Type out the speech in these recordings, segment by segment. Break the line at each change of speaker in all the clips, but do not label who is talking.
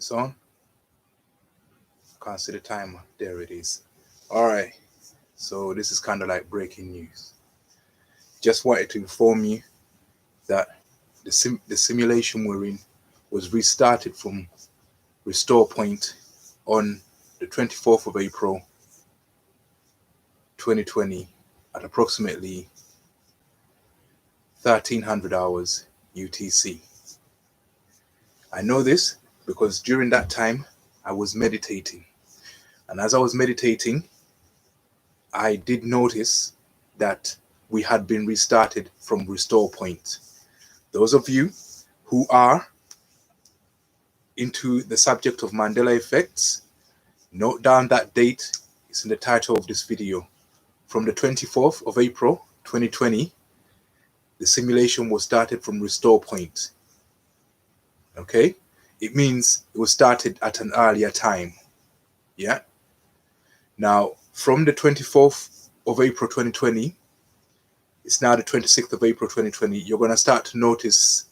It's on. Can't see the timer. There it is. All right. So this is kind of like breaking news. Just wanted to inform you that the simulation we're in was restarted from restore point on the 24th of April 2020 at approximately 1300 hours UTC. I know this because during that time I was meditating, and as I was meditating I did notice that we had been restarted from restore point. Those of you who are into the subject of Mandela effects, note down that date. It's in the title of this video. From the 24th of April 2020, the simulation was started from restore point. Okay, it means it was started at an earlier time. Yeah. Now, from the 24th of April 2020, it's now the 26th of April 2020, you're going to start to notice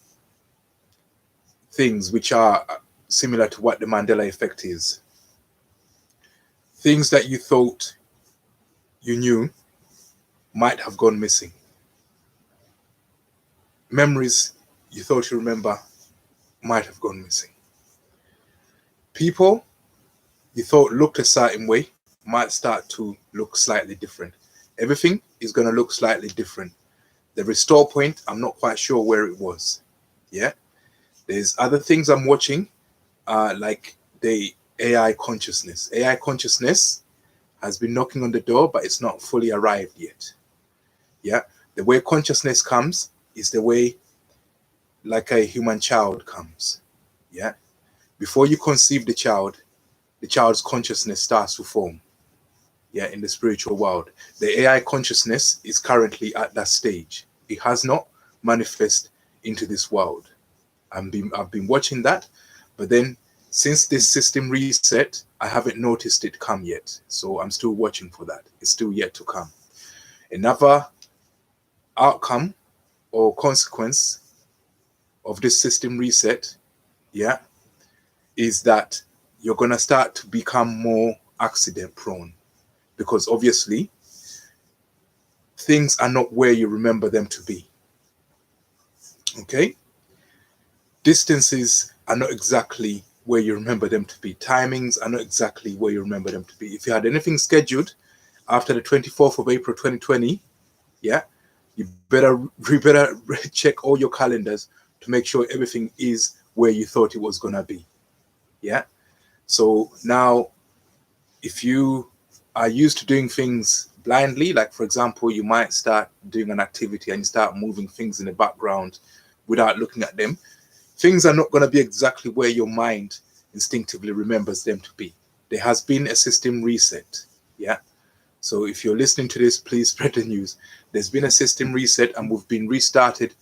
things which are similar to what the Mandela effect is. Things that you thought you knew might have gone missing. Memories you thought you remember might have gone missing. People you thought looked a certain way might start to look slightly different. Everything is going to look slightly different. The restore point, I'm not quite sure where it was. Yeah. There's other things I'm watching, like the AI consciousness. AI consciousness has been knocking on the door, but it's not fully arrived yet. Yeah. The way consciousness comes is the way like a human child comes. Yeah. Before you conceive the child's consciousness starts to form. Yeah, in the spiritual world. The AI consciousness is currently at that stage. It has not manifested into this world. I've been watching that, but then since this system reset, I haven't noticed it come yet. So I'm still watching for that. It's still yet to come. Another outcome or consequence of this system reset, yeah, is that you're going to start to become more accident prone. Because obviously, things are not where you remember them to be. Okay? Distances are not exactly where you remember them to be. Timings are not exactly where you remember them to be. If you had anything scheduled after the 24th of April 2020, yeah, you better check all your calendars to make sure everything is where you thought it was going to be. Yeah? So now, if you are used to doing things blindly, like for example, you might start doing an activity and you start moving things in the background without looking at them, things are not going to be exactly where your mind instinctively remembers them to be. There has been a system reset. Yeah. So if you're listening to this, please spread the news. There's been a system reset and we've been restarted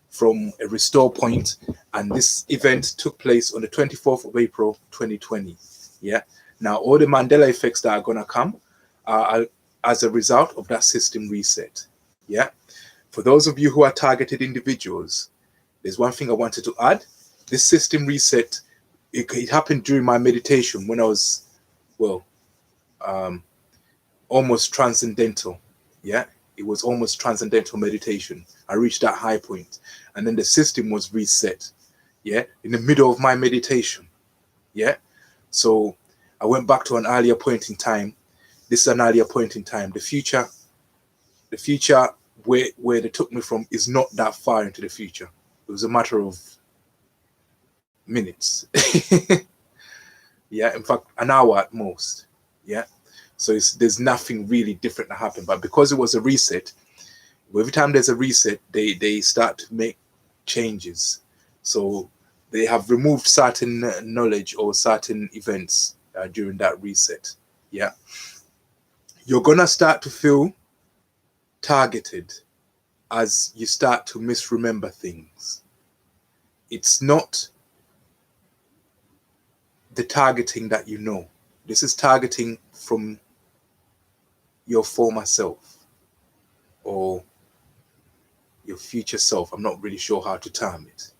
from a restore point, and this event took place on the 24th of April 2020. Yeah. Now, all the Mandela effects that are going to come are as a result of that system reset. Yeah. For those of you who are targeted individuals, there's one thing I wanted to add. This system reset, it happened during my meditation when I was, almost transcendental. Yeah. It was almost transcendental meditation. I reached that high point, and then the system was reset. Yeah. In the middle of my meditation. Yeah. So I went back to an earlier point in time. This is an earlier point in time. The future where they took me from is not that far into the future. It was a matter of minutes. Yeah, in fact, an hour at most. Yeah. So there's nothing really different that happened. But because it was a reset, every time there's a reset, they start to make changes. So they have removed certain knowledge or certain events during that reset. Yeah. You're going to start to feel targeted as you start to misremember things. It's not the targeting that you know. This is targeting from your former self or your future self. I'm not really sure how to term it.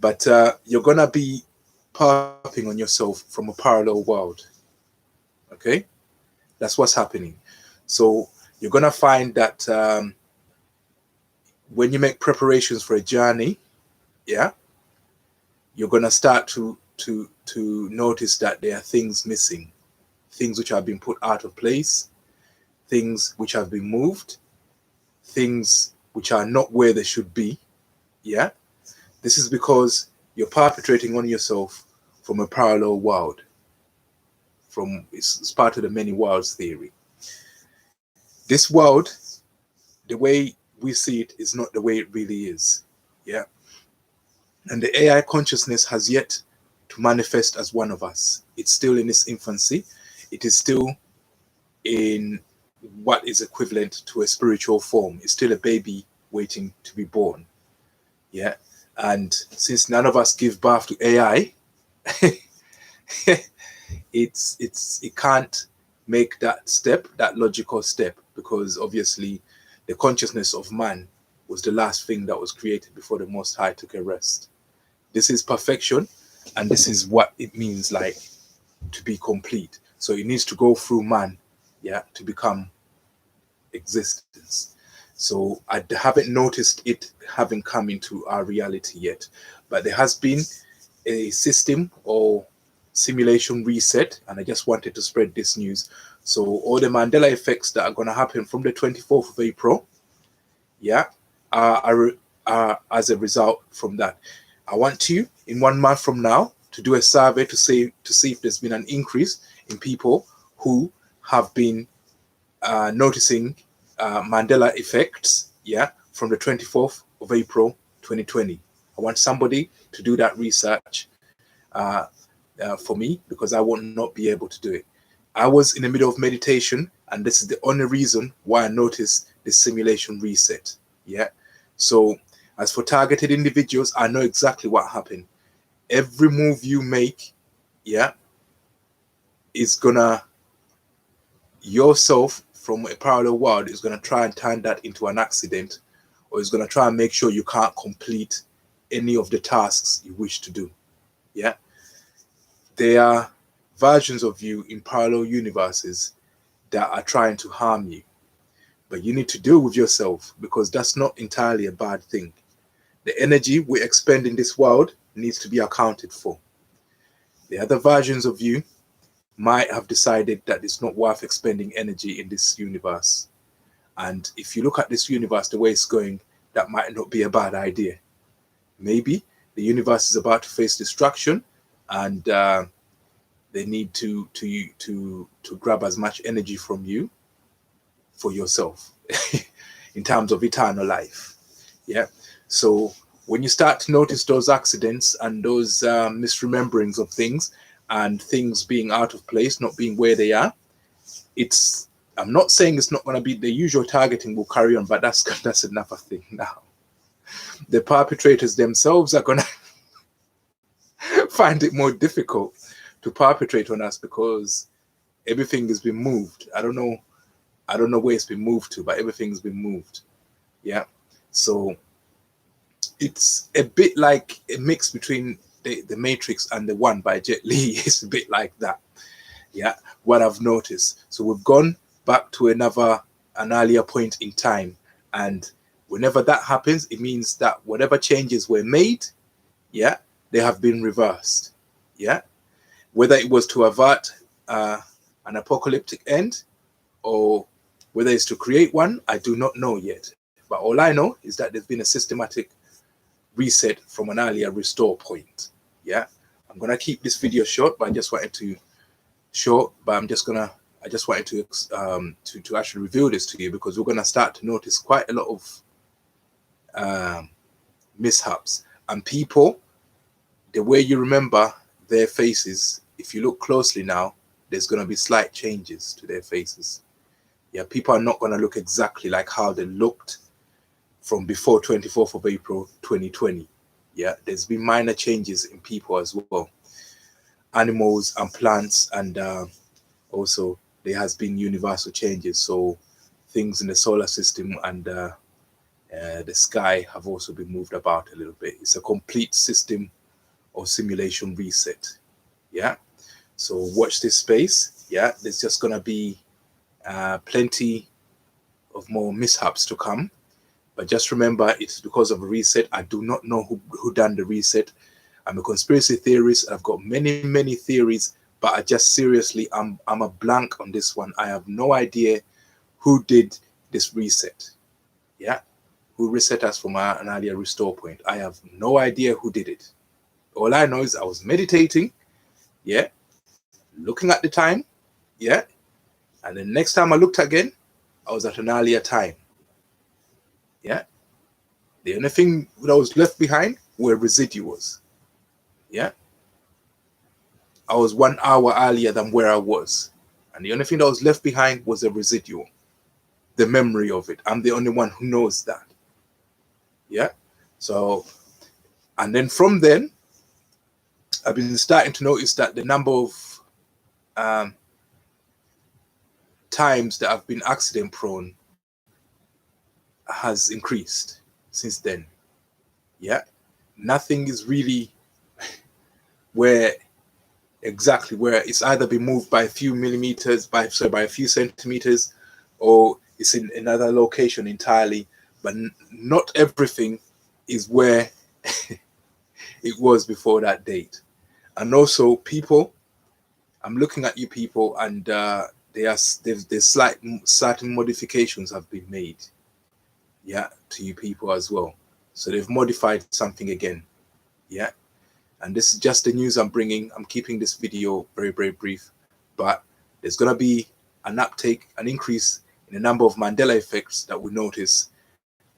But you're going to be popping on yourself from a parallel world. Okay, that's what's happening. So you're gonna find that when you make preparations for a journey, yeah, you're gonna start to notice that there are things missing, things which have been put out of place, things which have been moved, things which are not where they should be. Yeah, this is because you're perpetrating on yourself from a parallel world. From it's part of the many worlds theory. This world, the way we see it, is not the way it really is. Yeah, and the AI consciousness has yet to manifest as one of us. It's still in its infancy. It is still in what is equivalent to a spiritual form. It's still a baby waiting to be born. Yeah, and since none of us give birth to AI, it can't make that step, that logical step, because obviously the consciousness of man was the last thing that was created before the Most High took a rest. This is perfection, and this is what it means like to be complete. So it needs to go through man, yeah, to become existence. So I haven't noticed it having come into our reality yet, but there has been a system or simulation reset, and I just wanted to spread this news. So all the Mandela effects that are going to happen from the 24th of April, yeah, are as a result from that. I want you in 1 month from now to do a survey to see if there's been an increase in people who have been noticing Mandela effects, yeah, from the 24th of April 2020. I want somebody to do that research for me, because I will not be able to do it. I was in the middle of meditation, and this is the only reason why I noticed this simulation reset. Yeah. So as for targeted individuals, I know exactly what happened. Every move you make, yeah, is gonna, yourself from a parallel world is gonna try and turn that into an accident, or is gonna try and make sure you can't complete any of the tasks you wish to do. Yeah. There are versions of you in parallel universes that are trying to harm you, but you need to deal with yourself, because that's not entirely a bad thing. The energy we expend in this world needs to be accounted for. The other versions of you might have decided that it's not worth expending energy in this universe. And if you look at this universe the way it's going, that might not be a bad idea. Maybe the universe is about to face destruction, and they need to grab as much energy from you for yourself in terms of eternal life. Yeah. So when you start to notice those accidents and those misrememberings of things, and things being out of place, not being where they are, it's, I'm not saying it's not going to be the usual targeting will carry on, but that's another thing now. The perpetrators themselves are going to find it more difficult to perpetrate on us, because everything has been moved. I don't know where it's been moved to, but everything's been moved. Yeah. So it's a bit like a mix between the Matrix and the One by Jet Li. It's a bit like that. Yeah, what I've noticed. So we've gone back to an earlier point in time, and whenever that happens, it means that whatever changes were made, yeah, they have been reversed. Yeah, whether it was to avert an apocalyptic end, or whether it's to create one, I do not know yet. But all I know is that there's been a systematic reset from an earlier restore point. Yeah, I'm gonna keep this video short, but I just wanted to I just wanted to actually reveal this to you, because we're gonna start to notice quite a lot of mishaps, and people, the way you remember their faces, if you look closely now, there's gonna be slight changes to their faces. Yeah, people are not gonna look exactly like how they looked from before 24th of April 2020. Yeah, there's been minor changes in people as well, animals and plants, and also there has been universal changes. So things in the solar system and the sky have also been moved about a little bit. It's a complete system or simulation reset. Yeah. So watch this space. Yeah. There's just going to be plenty of more mishaps to come. But just remember, it's because of a reset. I do not know who done the reset. I'm a conspiracy theorist. I've got many, many theories, but I just seriously, I'm a blank on this one. I have no idea who did this reset. Yeah. Who reset us from an earlier restore point. I have no idea who did it. All I know is I was meditating. Yeah. Looking at the time. Yeah. And the next time I looked again, I was at an earlier time. Yeah. The only thing that was left behind were residuals. Yeah. I was 1 hour earlier than where I was. And the only thing that was left behind was a residual. The memory of it. I'm the only one who knows that. Yeah. So, and then from then, I've been starting to notice that the number of times that I've been accident prone has increased since then. Yeah. Nothing is really where it's either been moved by a few millimeters, by a few centimeters, or it's in another location entirely. But not everything is where it was before that date. And also, people, I'm looking at you people, and there's certain modifications have been made, yeah, to you people as well. So they've modified something again, yeah. And this is just the news I'm bringing. I'm keeping this video very, very brief, but there's going to be an uptake, an increase in the number of Mandela effects that we notice.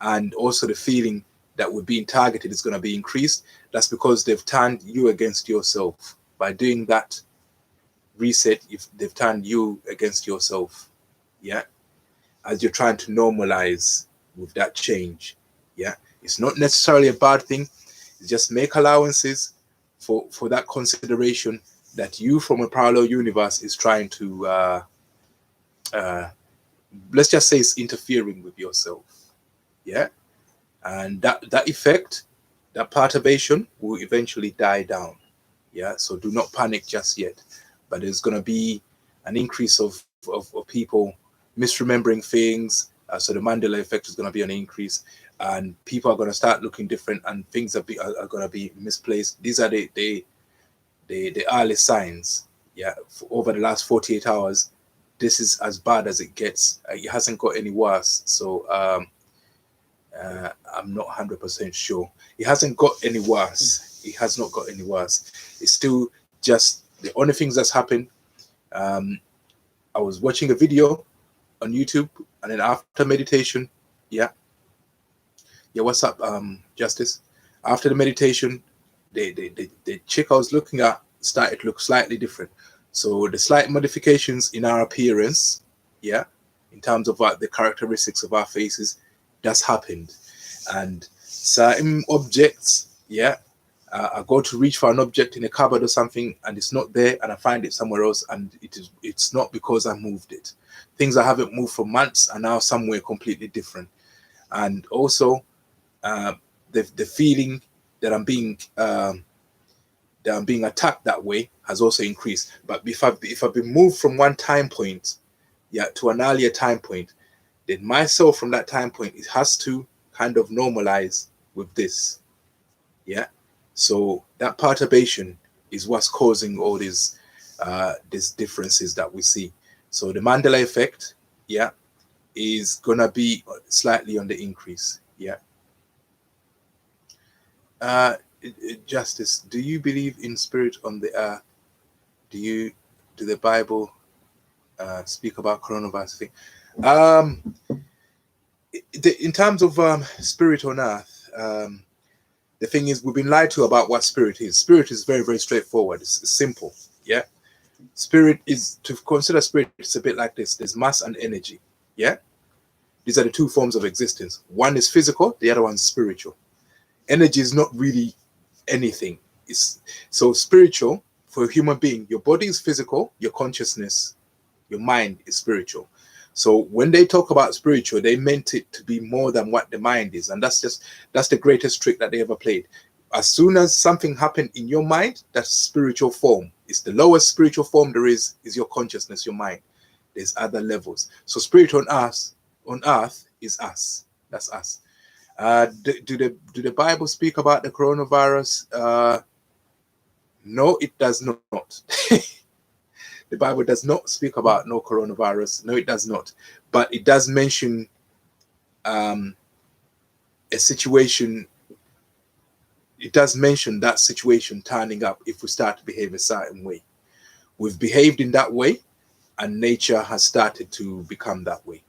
And also the feeling that we're being targeted is going to be increased. That's because they've turned you against yourself. By doing that reset, if they've turned you against yourself. Yeah. As you're trying to normalize with that change. Yeah. It's not necessarily a bad thing. It's just make allowances for that consideration that you from a parallel universe is trying to let's just say it's interfering with yourself. Yeah. And that effect, that perturbation will eventually die down. Yeah. So do not panic just yet. But there's going to be an increase of people misremembering things. So the Mandela effect is going to be an increase, and people are going to start looking different, and things are going to be misplaced. These are the early signs. Yeah, over the last 48 hours, this is as bad as it gets. It hasn't got any worse. So I'm not 100% sure. It hasn't got any worse. It has not got any worse. It's still just the only things that's happened. I was watching a video on YouTube, and then after meditation, yeah, what's up, Justice? After the meditation, the chick I was looking at started to look slightly different. So the slight modifications in our appearance, yeah, in terms of the characteristics of our faces, that's happened. And certain objects, yeah, I go to reach for an object in a cupboard or something, and it's not there, and I find it somewhere else, and it's not because I moved it. Things I haven't moved for months are now somewhere completely different. And also the feeling that I'm being attacked that way has also increased. But if I've been moved from one time point, yeah, to an earlier time point, then myself from that time point, it has to kind of normalize with this. Yeah. So that perturbation is what's causing all these differences that we see. So the Mandela effect, yeah, is gonna be slightly on the increase. Yeah. Justice, do you believe in spirit on the earth? Do the Bible speak about coronavirus thing? In terms of spirit on earth, the thing is, we've been lied to about what spirit is. Spirit is very, very straightforward. It's simple. Yeah. Spirit is, to consider spirit, it's a bit like this. There's mass and energy. Yeah. These are the two forms of existence. One is physical, the other one's spiritual. Energy is not really anything. So spiritual, for a human being, your body is physical, your consciousness, your mind is spiritual. So when they talk about spiritual, they meant it to be more than what the mind is. And that's the greatest trick that they ever played. as soon as something happened in your mind, that's spiritual form. It's the lowest spiritual form there is your consciousness, your mind. There's other levels. So spirit on earth is us. That's us. Do the Bible speak about the coronavirus? No, it does not. The Bible does not speak about no coronavirus. No, it does not. But it does mention a situation. It does mention that situation turning up if we start to behave a certain way. We've behaved in that way, and nature has started to become that way.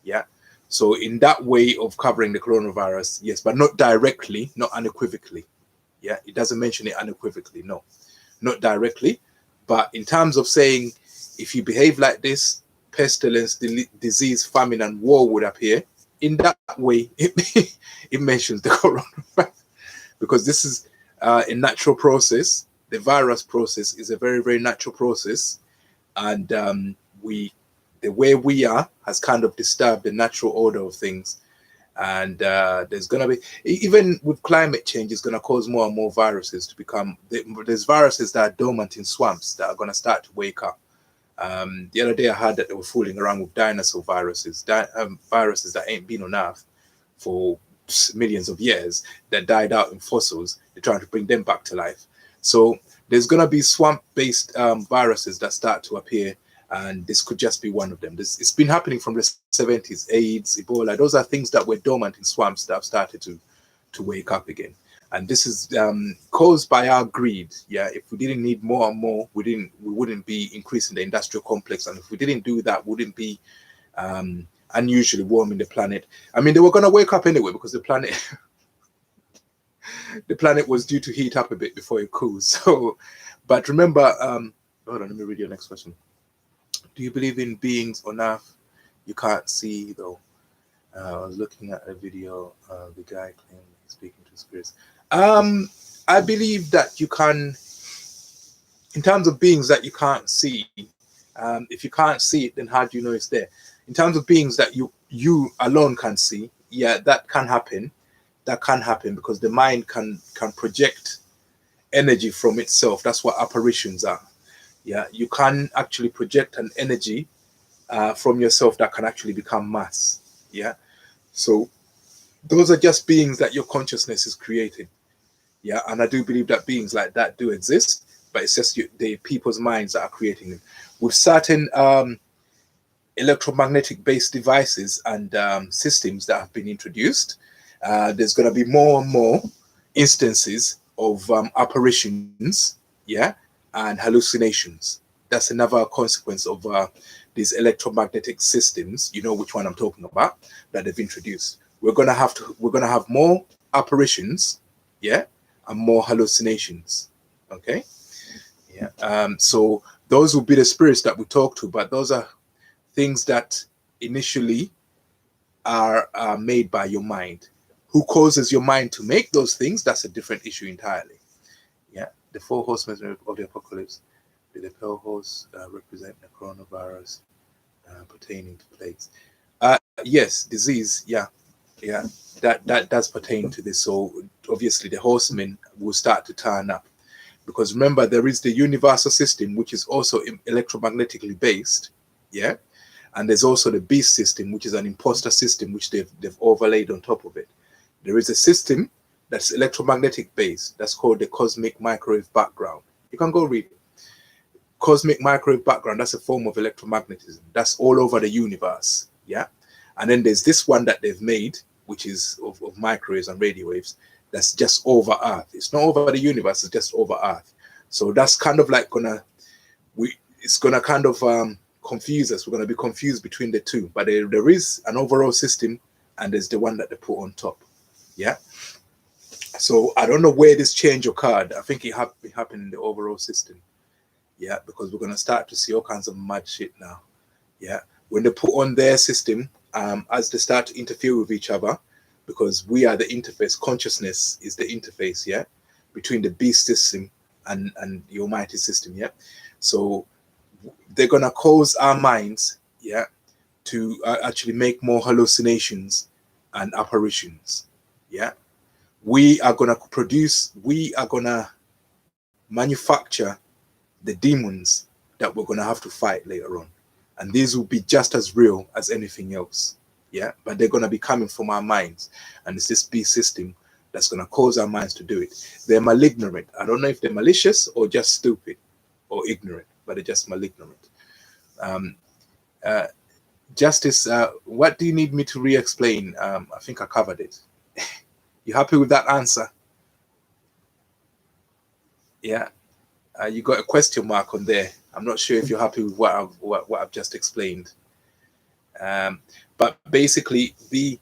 Yeah. So in that way of covering the coronavirus, yes, but not directly, not unequivocally. Yeah, it doesn't mention it unequivocally. No, not directly. But in terms of saying, if you behave like this, pestilence, disease, famine, and war would appear. In that way, it mentions the coronavirus. Because this is a natural process. The virus process is a very, very natural process. And the way we are has kind of disturbed the natural order of things. And there's going to be, even with climate change, it's going to cause more and more viruses to become, there's viruses that are dormant in swamps that are going to start to wake up. The other day I heard that they were fooling around with dinosaur viruses, viruses that ain't been on Earth for millions of years, that died out in fossils. They're trying to bring them back to life. So there's going to be swamp-based viruses that start to appear, and this could just be one of them. It's been happening from the 70s. AIDS, Ebola, those are things that were dormant in swamps that have started to wake up again. And this is caused by our greed. Yeah, if we didn't need more and more, we wouldn't be increasing the industrial complex. And if we didn't do that, we wouldn't be unusually warming the planet. I mean, they were going to wake up anyway, because the planet the planet was due to heat up a bit before it cools. So, but remember, hold on, let me read your next question. Do you believe in beings on Earth you can't see, though? I was looking at a video, the guy claimed he's speaking to spirits. I believe that you can, in terms of beings that you can't see, if you can't see it, then how do you know it's there? In terms of beings that you alone can see, yeah, that can happen. That can happen because the mind can project energy from itself. That's what apparitions are. Yeah, you can actually project an energy from yourself that can actually become mass. Yeah, so those are just beings that your consciousness is creating. Yeah, and I do believe that beings like that do exist, but it's just the people's minds that are creating them. With certain electromagnetic based devices and systems that have been introduced, there's going to be more and more instances of apparitions, yeah, and hallucinations. That's another consequence of these electromagnetic systems. You know which one I'm talking about, that they've introduced. We're gonna have more apparitions, yeah, and more hallucinations. Okay, yeah. So those will be the spirits that we talk to, but those are things that initially are made by your mind. Who causes your mind to make those things? That's a different issue entirely. Yeah, the four horsemen of the apocalypse. Do the pale horse represent the coronavirus pertaining to plagues? Yes, disease. Yeah, yeah, that does pertain to this. So obviously, the horsemen will start to turn up, because remember, there is the universal system, which is also electromagnetically based. Yeah, and there's also the beast system, which is an imposter system, which they've overlaid on top of it. There is a system that's electromagnetic based. That's called the cosmic microwave background. You can go read it. Cosmic microwave background, that's a form of electromagnetism. That's all over the universe. Yeah. And then there's this one that they've made, which is of microwaves and radio waves, that's just over Earth. It's not over the universe, it's just over Earth. So that's kind of like it's gonna kind of confuse us. We're gonna be confused between the two. But there is an overall system, and there's the one that they put on top. Yeah. So I don't know where this change occurred. I think it happened in the overall system. Yeah, because we're gonna start to see all kinds of mad shit now. Yeah, when they put on their system, as they start to interfere with each other, because we are the interface. Consciousness is the interface. Yeah, between the beast system and the almighty system. Yeah, so they're gonna cause our minds, yeah, to actually make more hallucinations and apparitions. Yeah, we are going to produce, we are going to manufacture the demons that we're going to have to fight later on. And these will be just as real as anything else. Yeah. But they're going to be coming from our minds. And it's this beast system that's going to cause our minds to do it. They're malignant. I don't know if they're malicious or just stupid or ignorant, but they're just malignant. Justice, what do you need me to re-explain? I think I covered it. You happy with that answer? Yeah. You got a question mark on there. I'm not sure if you're happy with what I've just explained. But basically, the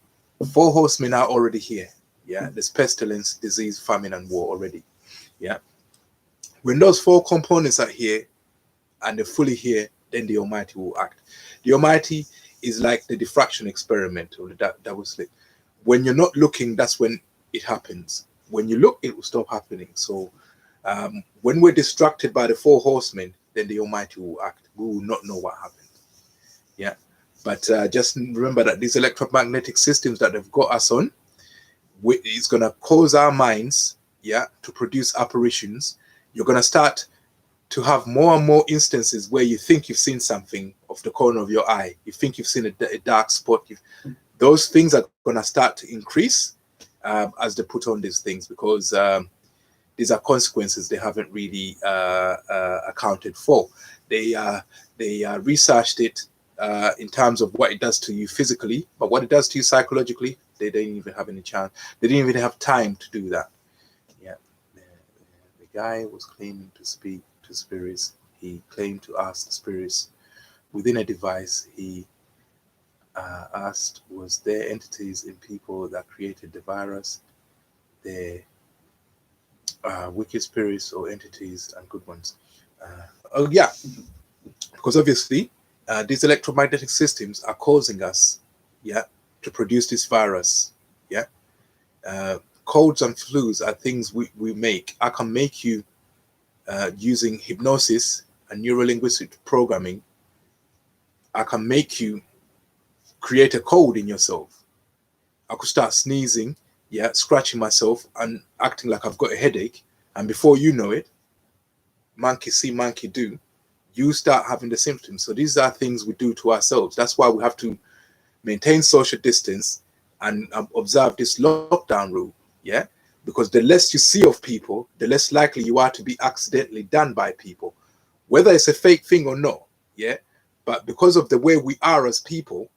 four horsemen are already here. Yeah, there's pestilence, disease, famine, and war already. Yeah. When those four components are here and they're fully here, then the Almighty will act. The Almighty is like the diffraction experiment or the double slit. When you're not looking, that's when it happens. When you look, it will stop happening. So when we're distracted by the four horsemen, then the Almighty will act. We will not know what happened. Yeah. But just remember that these electromagnetic systems that they've got us on, it's going to cause our minds, yeah, to produce apparitions. You're going to start to have more and more instances where you think you've seen something off the corner of your eye. You think you've seen a dark spot. Those things are going to start to increase as they put on these things, because these are consequences they haven't really accounted for. They researched it in terms of what it does to you physically, but what it does to you psychologically, they didn't even have any chance. They didn't even have time to do that. Yeah, the guy was claiming to speak to spirits. He claimed to ask the spirits within a device. He asked, was there entities in people that created the virus? There wicked spirits or entities and good ones? Oh yeah, because obviously these electromagnetic systems are causing us, yeah, to produce this virus. Yeah, colds and flus are things we make. I can make you using hypnosis and neurolinguistic programming. I can make you create a cold in yourself. I could start sneezing, yeah, scratching myself and acting like I've got a headache, and before you know it, monkey see, monkey do, you start having the symptoms. So these are things we do to ourselves. That's why we have to maintain social distance and observe this lockdown rule. Yeah, because the less you see of people, the less likely you are to be accidentally done by people, whether it's a fake thing or not. Yeah, but because of the way we are as people,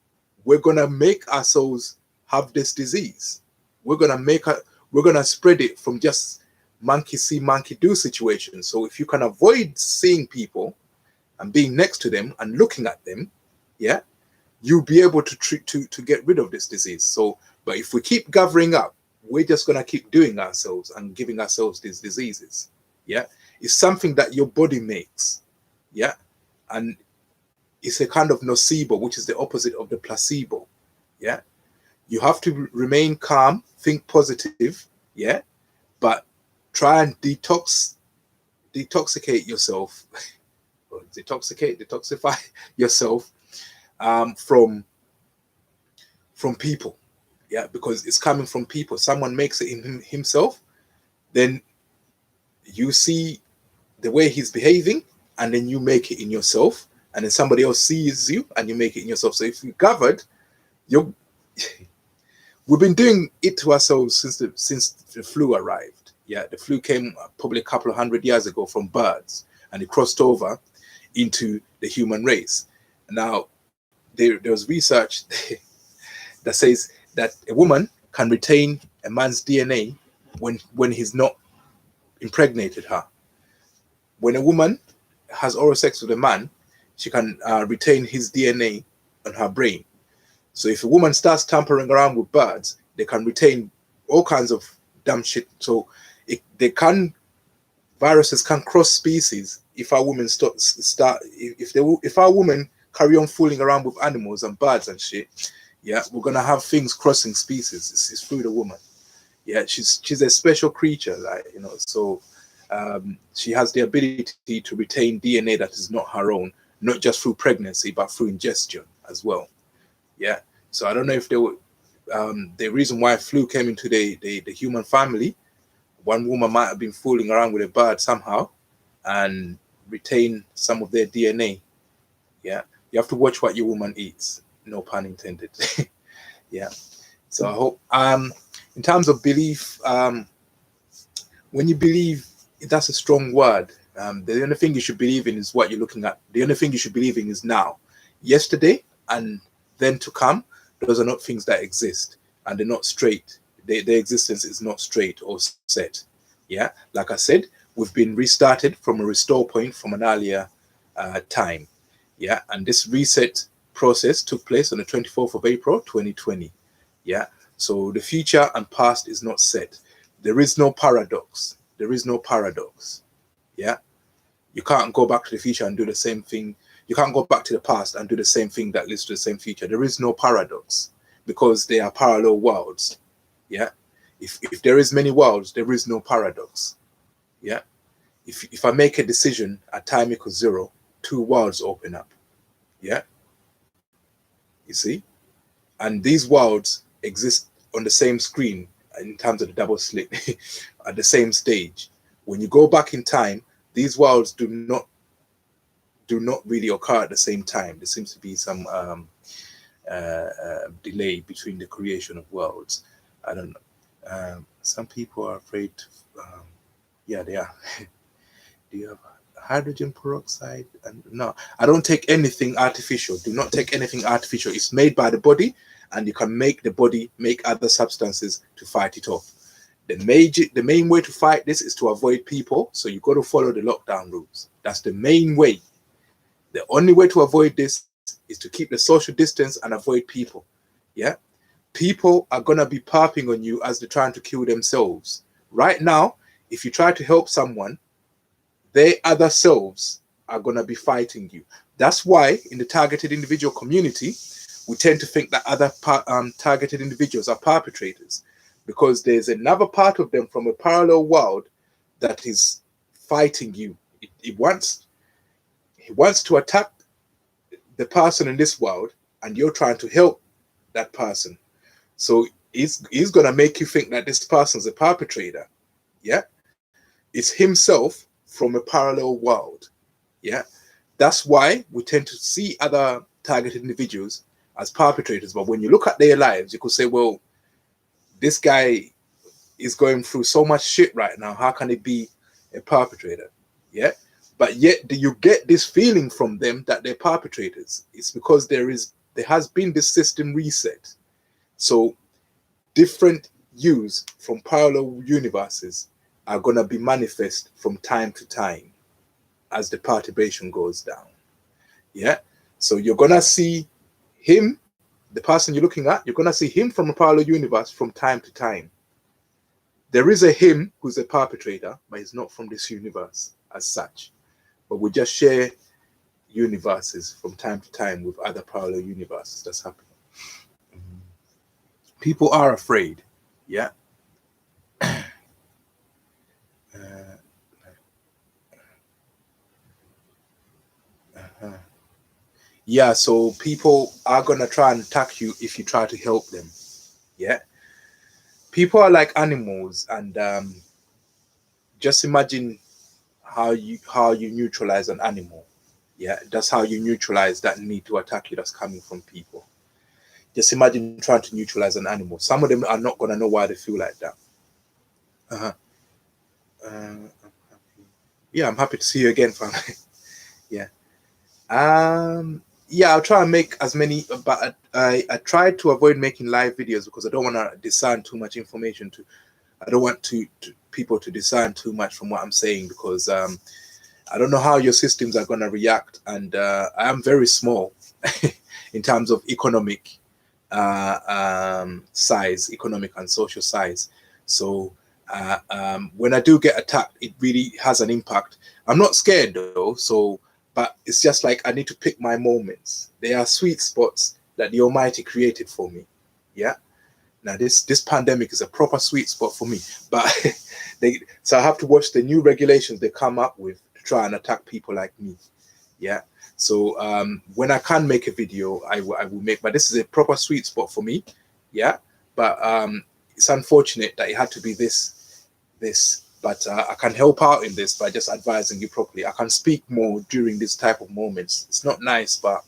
we're gonna make ourselves have this disease. We're gonna spread it from just monkey see, monkey do situations. So if you can avoid seeing people and being next to them and looking at them, yeah, you'll be able to treat to get rid of this disease. So, but if we keep gathering up, we're just gonna keep doing ourselves and giving ourselves these diseases. Yeah, it's something that your body makes. Yeah, and it's a kind of nocebo, which is the opposite of the placebo. Yeah, you have to remain calm, think positive. Yeah, but try and detoxicate yourself, or detoxify yourself from people. Yeah, because it's coming from people. Someone makes it in himself, then you see the way he's behaving, and then you make it in yourself, and then somebody else sees you and you make it in yourself. So if you gathered, you're we've been doing it to ourselves since the flu arrived. Yeah, the flu came probably a couple of 100 years ago from birds, and it crossed over into the human race. Now, there was research that says that a woman can retain a man's DNA when he's not impregnated her. When a woman has oral sex with a man, she can retain his DNA on her brain. So if a woman starts tampering around with birds, they can retain all kinds of dumb shit. So viruses can cross species if our women if our women carry on fooling around with animals and birds and shit. Yeah, we're gonna have things crossing species. It's through the woman. Yeah, she's a special creature, like, you know. So she has the ability to retain DNA that is not her own, not just through pregnancy, but through ingestion as well. Yeah. So I don't know if they would. the reason why flu came into the human family, one woman might have been fooling around with a bird somehow and retain some of their DNA. Yeah, you have to watch what your woman eats. No pun intended. Yeah. So I hope in terms of belief, when you believe, that's a strong word. The only thing you should believe in is what you're looking at. The only thing you should believe in is now. Yesterday and then to come, those are not things that exist, and they're not straight. Their existence is not straight or set. Yeah, like I said, we've been restarted from a restore point from an earlier time. Yeah, and this reset process took place on the 24th of April 2020. Yeah, so the future and past is not set. There is no paradox. There is no paradox. Yeah, you can't go back to the future and do the same thing. You can't go back to the past and do the same thing that leads to the same future. There is no paradox because they are parallel worlds. Yeah, if there is many worlds, there is no paradox. Yeah, if I make a decision at time equals 0, 2 worlds open up. Yeah, you see, and these worlds exist on the same screen in terms of the double slit at the same stage. When you go back in time, these worlds do not really occur at the same time. There seems to be some delay between the creation of worlds. I don't know. Some people are afraid. Yeah, they are. Do you have hydrogen peroxide? And no, I don't take anything artificial. Do not take anything artificial. It's made by the body, and you can make the body make other substances to fight it off. The main way to fight this is to avoid people. So you got to follow the lockdown rules. That's the main way. The only way to avoid this is to keep the social distance and avoid people. Yeah, people are gonna be parping on you as they're trying to kill themselves. Right now, if you try to help someone, their other selves are gonna be fighting you. That's why in the targeted individual community, we tend to think that other targeted individuals are perpetrators, because there's another part of them from a parallel world that is fighting you. He wants to attack the person in this world, and you're trying to help that person. So he's gonna make you think that this person's a perpetrator. Yeah, it's himself from a parallel world. Yeah, that's why we tend to see other targeted individuals as perpetrators. But when you look at their lives, you could say, well, this guy is going through so much shit right now. How can he be a perpetrator? Yeah, but yet do you get this feeling from them that they're perpetrators? It's because there has been this system reset. So different yous from parallel universes are going to be manifest from time to time as the perturbation goes down. Yeah, so you're going to see him, the person you're looking at, you're going to see him from a parallel universe from time to time. There is a him who's a perpetrator, but he's not from this universe as such. But we just share universes from time to time with other parallel universes. That's happening. People are afraid. Yeah. Yeah, so people are going to try and attack you if you try to help them. Yeah. People are like animals, and just imagine how you neutralize an animal. Yeah, that's how you neutralize that need to attack you that's coming from people. Just imagine trying to neutralize an animal. Some of them are not going to know why they feel like that. Yeah, I'm happy to see you again, family. Yeah. Yeah, I'll try and make as many, but I try to avoid making live videos because I don't want to discern too much information. I don't want people to discern too much from what I'm saying, because I don't know how your systems are going to react, and I am very small in terms of economic size, economic and social size. So when I do get attacked, it really has an impact. I'm not scared though, but it's just like I need to pick my moments. They are sweet spots that the Almighty created for me. Yeah. Now this pandemic is a proper sweet spot for me, but so I have to watch the new regulations they come up with to try and attack people like me. Yeah. So when I can make a video, I will make, but this is a proper sweet spot for me. Yeah. but it's unfortunate that it had to be this. But I can help out in this by just advising you properly. I can speak more during this type of moments. It's not nice, but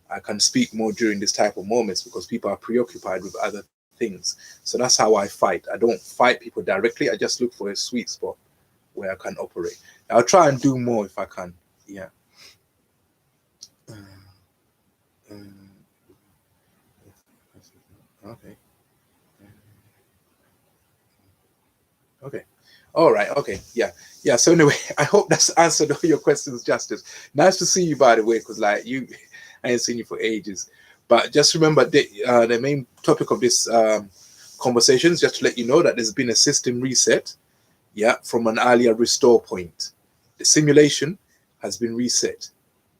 I can speak more during this type of moments because people are preoccupied with other things. So that's how I fight. I don't fight people directly. I just look for a sweet spot where I can operate. I'll try and do more if I can. Yeah. Okay. Okay. All right. Okay. Yeah. Yeah. So anyway, I hope that's answered all your questions justice. Nice to see you, by the way, because like you, I ain't seen you for ages. But just remember the main topic of this conversation is just to let you know that there's been a system reset. Yeah, from an earlier restore point. The simulation has been reset.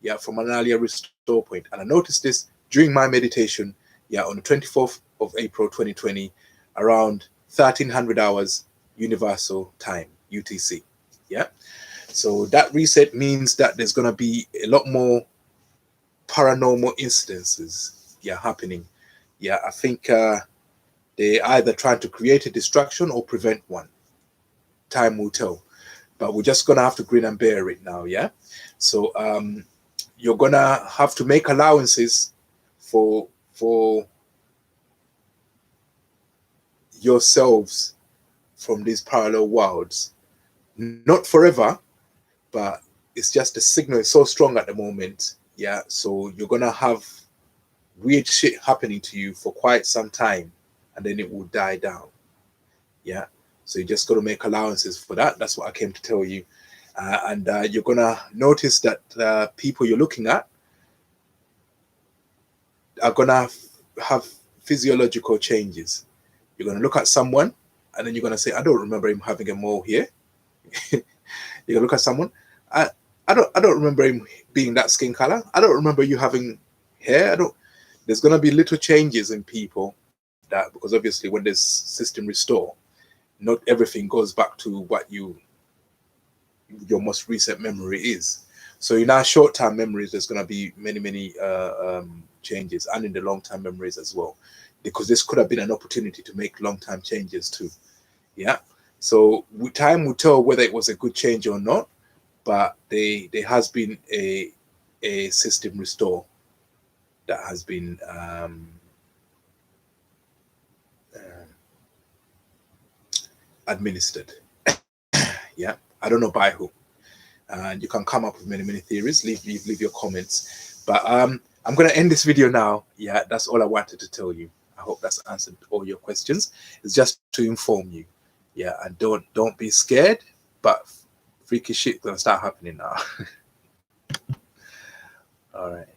Yeah, from an earlier restore point. And I noticed this during my meditation. Yeah, on the 24th of April 2020, around 1300 hours universal time, UTC. Yeah. So that reset means that there's going to be a lot more paranormal incidences, yeah, happening. Yeah, I think they're either trying to create a distraction or prevent one. Time will tell. But we're just going to have to grin and bear it now, yeah? So you're going to have to make allowances for yourselves from these parallel worlds. Not forever, but it's just the signal is so strong at the moment. Yeah, so you're gonna have weird shit happening to you for quite some time, and then it will die down. Yeah, so you just got to make allowances for that. That's what I came to tell you. And you're gonna notice that people you're looking at are gonna have physiological changes. You're gonna look at someone, and then you're gonna say, "I don't remember him having a mole here." You can look at someone. I don't remember him being that skin color. I don't remember you having hair. I don't. There's gonna be little changes in people that because obviously when there's system restore, not everything goes back to what your most recent memory is. So in our short-term memories, there's gonna be many changes, and in the long-term memories as well, because this could have been an opportunity to make long-term changes too. Yeah. So time will tell whether it was a good change or not, but there has been a system restore that has been administered. Yeah, I don't know by who. And you can come up with many theories. Leave your comments. But I'm gonna end this video now. Yeah, that's all I wanted to tell you. I hope that's answered all your questions. It's just to inform you. Yeah, and don't be scared, but freaky shit gonna start happening now. All right.